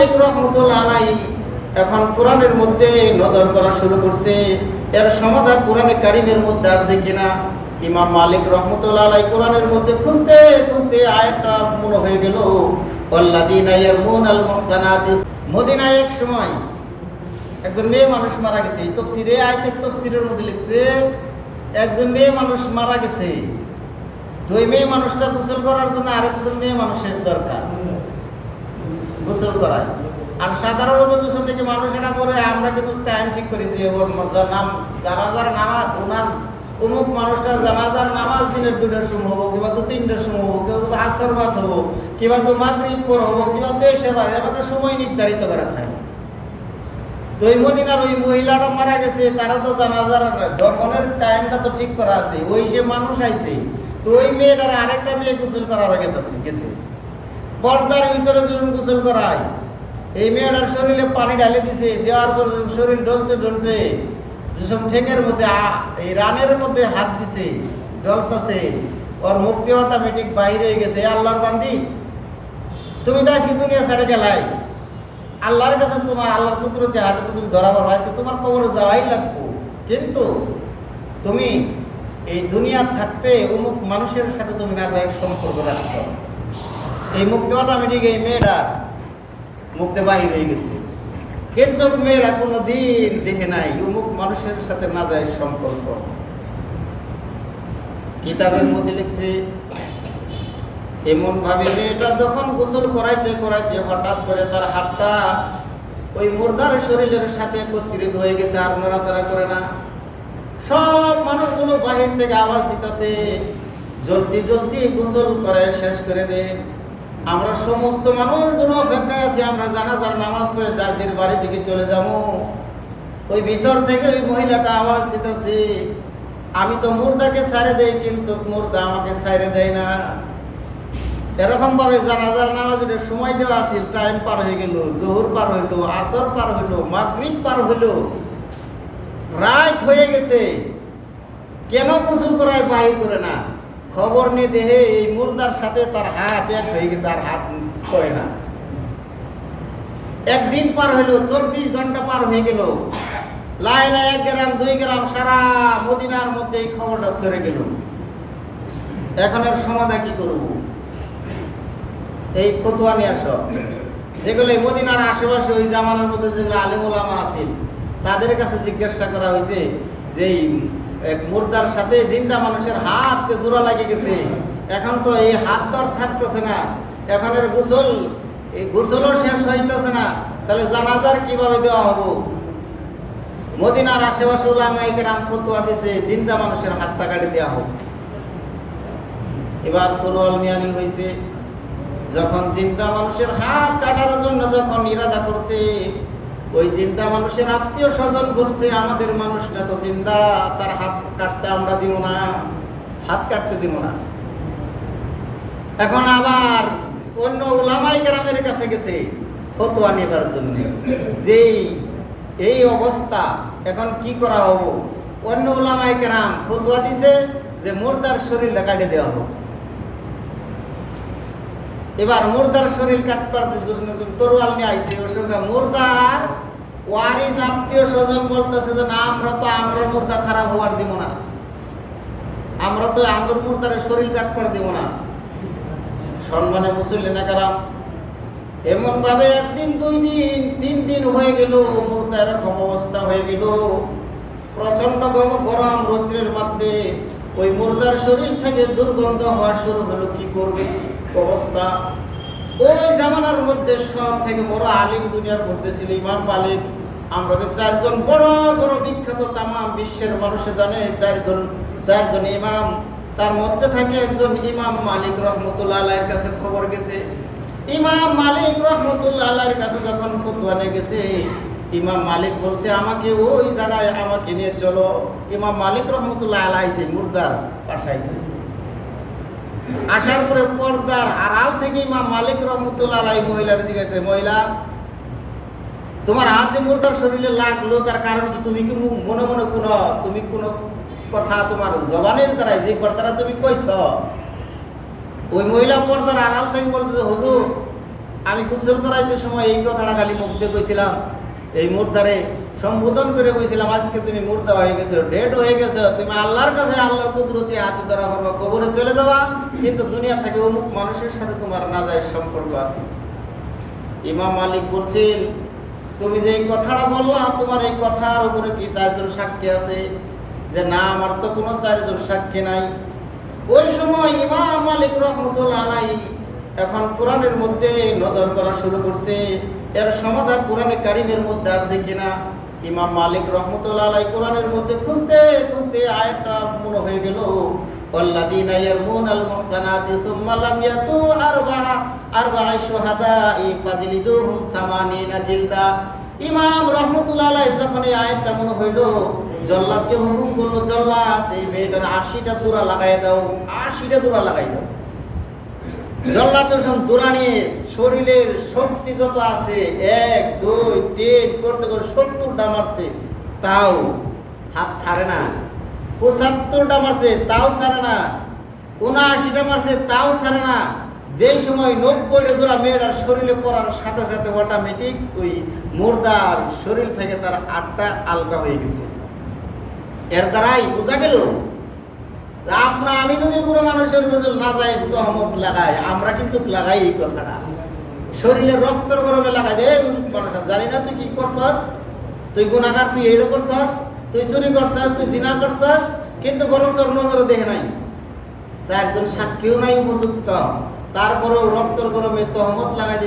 মালিক রহমতুল্লাহ আলাইহি এখন কোরআনের মধ্যে নজর করা শুরু করছে, এর সমাধান কোরআনে কারিমের মধ্যে আছে কিনা। ইমাম মালিক রহমতুল্লাহ আলাইহি কোরআনের মধ্যে খুঁজতে খুঁজতে আয়াতটা মনে হয়ে গেল, ওয়াল্লাযীনা ইয়ারমুনাল মুহসানাতি। মদিনায় এক সময় একজন মেয়ে মানুষ মারা গেছে। তাফসীরে আয়াতের তাফসীরের মধ্যে লিখছে একজন মেয়ে মানুষ মারা গেছে, তো ওই মেয়ে মানুষটা গোসল করার জন্য আরেকজন মেয়ে মানুষের দরকার, গোসল করায়। আর সাধারণত যে সঙ্গে মানুষ এটা করে, আমরা কিন্তু টাইম ঠিক করি যে ওর নাম জানাজার নামাজ, ওনার অমুক মানুষটার জানাজার নামাজ দিনের 2টার সময় হবো, কিংবা 3টার সময় হবো, কেউ আসর বাদ হবো, কিংবা মাগরিব পর হবো, কিংবা এসে বাড়ি, একটা সময় নির্ধারিত করা থাকে। তো ওই মদিনার ওই মহিলাটা মারা গেছে, তারা তো জানাজার দফনের টাইমটা তো ঠিক করা আছে, ওই সে মানুষ আইছে। তো ওই মেয়েটার আরেকটা মেয়ে গোসল করার আগে গেছে, পর্দার ভিতরে যখন গোসল করায়, এই মেয়েটার শরীরে পানি ঢালে দিছে, দেওয়ার পর শরীর ডলতে ডলতে যেসব ঠেঙের মধ্যে এই রানের মধ্যে হাত দিছে, ডলতেছে, ওর মুক্তি অটোমেটিক বাইরে হয়ে গেছে। আল্লাহর বান্দি, তুমি তো আজকে দুনিয়া ছেড়ে গেলাই, আল্লাহর কাছে তোমার আল্লাহর কুদরতে হাতে তো তুমি ধরা পড়ো, আজকে তোমার কবরে যাওয়াই লাগবো। কিন্তু তুমি এই দুনিয়া থাকতে অমুক মানুষের সাথে তুমি নাজায়েজ সম্পর্ক রাখছো, এই মুক্তি অটোমেটিক এই মেয়েটা মুক্তি বাহির হয়ে গেছে। কিন্তু মেয়েরা কোনো দিন দেখে নাই অমুক মানুষের সাথে নাজায়েজ সম্পর্ক। কিতাবের মধ্যে লিখছে এমন ভাবে মেয়েটা যখন গোসল করাইতে করাইতে হঠাৎ করে তার হাতটা ওই মুর্দার শরীরের সাথে একত্রিত হয়ে গেছে, আর নড়াচড়া করে না। সব মানুষগুলো বাহির থেকে আওয়াজ দিতেছে, জলদি জলদি গোসল করে শেষ করে দে, আমরা সমস্ত মানুষগুলো অপেক্ষায় আছি, আমরা জানাজার নামাজ পড়ে যার যার বাড়ি থেকে চলে যাবো। ওই ভিতর থেকে ওই মহিলাটা আওয়াজ দিতেছে, আমি তো মুর্দাকে ছাড়ে দেই, কিন্তু মুর্দা আমাকে ছাড়ে দেয় না। এরকম ভাবে জানাজার নামাজের সময় দেওয়া আছে, টাইম পার হয়ে গেল, জোহর পার হইলো, আসর পার হইলো, মাগরিব পার হইলো, রাত হয়ে গেছে, কেন গোসল করায় বাহির করে না? খবর নিয়ে দেহে এই মুর্দার সাথে তার হাত এক হয়ে গেছে, আর হাত করে না। একদিন পার হইলো, 24 ঘন্টা পার হয়ে গেল, লাইলা 1 গ্রাম 2 গ্রাম সারা মদিনার মধ্যে এই খবরটা ছড়ে গেল। এখন এর সমাধান কি করব? এই ফতোয়া নিয়ে আসো, যেগুলো মদিনার আশেপাশে ওই জামানার মধ্যে যেগুলো আলেম ওলামা আছেন তাদের কাছে জিজ্ঞাসা করা হয়েছে যে মুর্দার সাথে জিন্দা মানুষের হাত যে জোড়া লাগে গেছে, এখন তো এই হাত তো আর ছাড়তেছে না, এখন এর গোসলও শেষ হইতেছে না, তাহলে জানাজার কিভাবে দেওয়া হবো? মদিনার আশেপাশে ওলামায়ে কেরাম ফতোয়া দিছে জিন্দা মানুষের হাতটা কাটে দেওয়া হোক। এবার তরোয়াল নিয়ানি হয়েছে, যখন জিন্দা মানুষের হাত কাটার জন্য যখন ইরাদা করছে, ওই জিন্দা মানুষের আত্মীয় স্বজন বলছে আমাদের মানুষটা তো জিন্দা, তার হাত কাটতে আমরা দিব না, হাত কাটতে দিব না। এখন আবার অন্য উলামায়ে কেরামের কাছে গেছে ফতোয়া নেবার জন্য, যে এই অবস্থা এখন কি করা হবো। অন্য উলামায়ে কেরাম ফতোয়া দিছে যে মুর্দার শরীর কাটে দেওয়া হোক। এবার মুর্দার শরীর কাটবার তরোয়াল নিয়ে আইছে, ওর সঙ্গে মুর্দার ওয়ারিস আত্মীয় স্বজন বলতেছে যে না, আমরা মুর্দা খারাপ হওয়ার দিব না, আমরা তো আমাদের মুর্দার শরীর কাটবার দিব না। সম্মানে মুসল্লিনা কারাম, এমন ভাবে 1 দিন 2 দিন 3 দিন হয়ে গেল, মুর্দা এরকম অবস্থা হয়ে গেল, প্রচন্ড গরম রৌদ্রের মধ্যে ওই মুর্দার শরীর থেকে দুর্গন্ধ হওয়া শুরু হলো। কি করবে অবস্থা? ওই জামানার মধ্যে সব থেকে বড় আলিম দুনিয়ার মধ্যে ছিল ইমাম মালিক। আমরা যে 4 জন বড় বড় বিখ্যাত তামাম বিশ্বের মানুষে জানে 4 জন ইমাম, তার মধ্যে থাকে একজন ইমাম মালিক রহমতুল্লাহ আলাইহির কাছে খবর গেছে। ইমাম মালিক রহমতুল্লাহ আলাইহির কাছে যখন ফতোয়া নিয়ে গেছে, ইমাম মালিক বলছে আমাকে ওই জায়গায় আমাকে নিয়ে চলো। ইমাম মালিক রহমতুল্লাহ আলাইহি মুর্দার পাশাইছে, আসার পরে পর্দার আড়াল থেকে ইমাম মালিক রহমতুল্লাহ আলাইহি মহিলার জিজ্ঞাসা, মহিলা তোমার হাত যে মুর্দার শরীরে লাগলো তার কারণ কি? তুমি কি মনে মনে তুমি কোনো কথা তোমার জবানের দ্বারাই যে পর্দারা তুমি কইছ? ওই মহিলা পর্দার আড়াল থেকে বলতেছে, হুজুর আমি গোসল করাইতে সময় এই কথাটা খালি মুখ দিয়ে কইছিলাম, এই মুর্দারে সম্বোধন করে কইছিলাম, আজকে তুমি মুর্দা হয়ে গেছো, ডেড হয়ে গেছো, তুমি আল্লাহর কাছে আল্লাহর কুদরতি হাতে ধরা পড়বা, কবরে চলে যাবা, কিন্তু দুনিয়া থেকে অমুক মানুষের সাথে তোমার নাজায়েজ সম্পর্ক আছে। ইমাম মালিক বলছেন, তুমি যে এই কথাটা বললা, তোমার এই কথার উপরে কি 4 জন সাক্ষী আছে? যে না, আমার তো কোনো 4 জন সাক্ষী নাই। ওই সময় ইমাম মালিক রহমতুল্লাহ আলাইহি এখন কোরআনের মধ্যে নজর করা শুরু করছে, এর সমাধান কোরআনে কারিমের মধ্যে আছে কিনা। ইমাম মালিক রহমতুল্লাহ আলাইহি কোরআনের মধ্যে খুঁজতে খুঁজতে আয়াতটা মনে হয়ে গেল, ওয়াল্লাযীনা ইয়ারমুনাল মুহসানাতি সুম্মা লাম ইয়াতু আরবা'a শুহাদা'i ফাজলিদুহুম 80 জিলদা। ইমাম রহমতুল্লাহ আলাইহি যখন এই আয়াতটা মনে হইল, জল্লাদকে হুকুম করলো, জল্লাদ এই মেয়েটার 80টা দূরা লাগাই দাও, 80টা দূরা লাগাই দাও। জল্লাদ যখন দূরা নিয়ে শরীরের শক্তি যত আছে 1 2 3 করতে করে 70টা মারছে, তাও হাত ছাড়ে না। 75টা মারছে, তাও ছাড়ে না। 79টা মারছে, তাও ছাড়ে না। যেই সময় 90টা দূরা মেয়েটার শরীরে পড়ার সাথে সাথে অটোমেটিক ওই মুর্দার শরীর থেকে তার আটটা আলগা হয়ে গেছে। এর দ্বারাই বোঝা গেল, আমি যদি পুরো মানুষের নাজায়েজ তহমত লাগাই, আমরা কিন্তু লাগাই এই কথাটা, শরীরে রক্তর গরমে লাগাই দে, জানি না তুই কি করছস, তুই গুনাহগার, তুই এইটা করছস, তুই চুরি করছস, তুই জিনা করছস, কিন্তু বরং নজরে দেখে নাই, 4 জন সাক্ষীও নাই উপযুক্ত, তারপরেও রক্তর গরমে তহমত লাগাই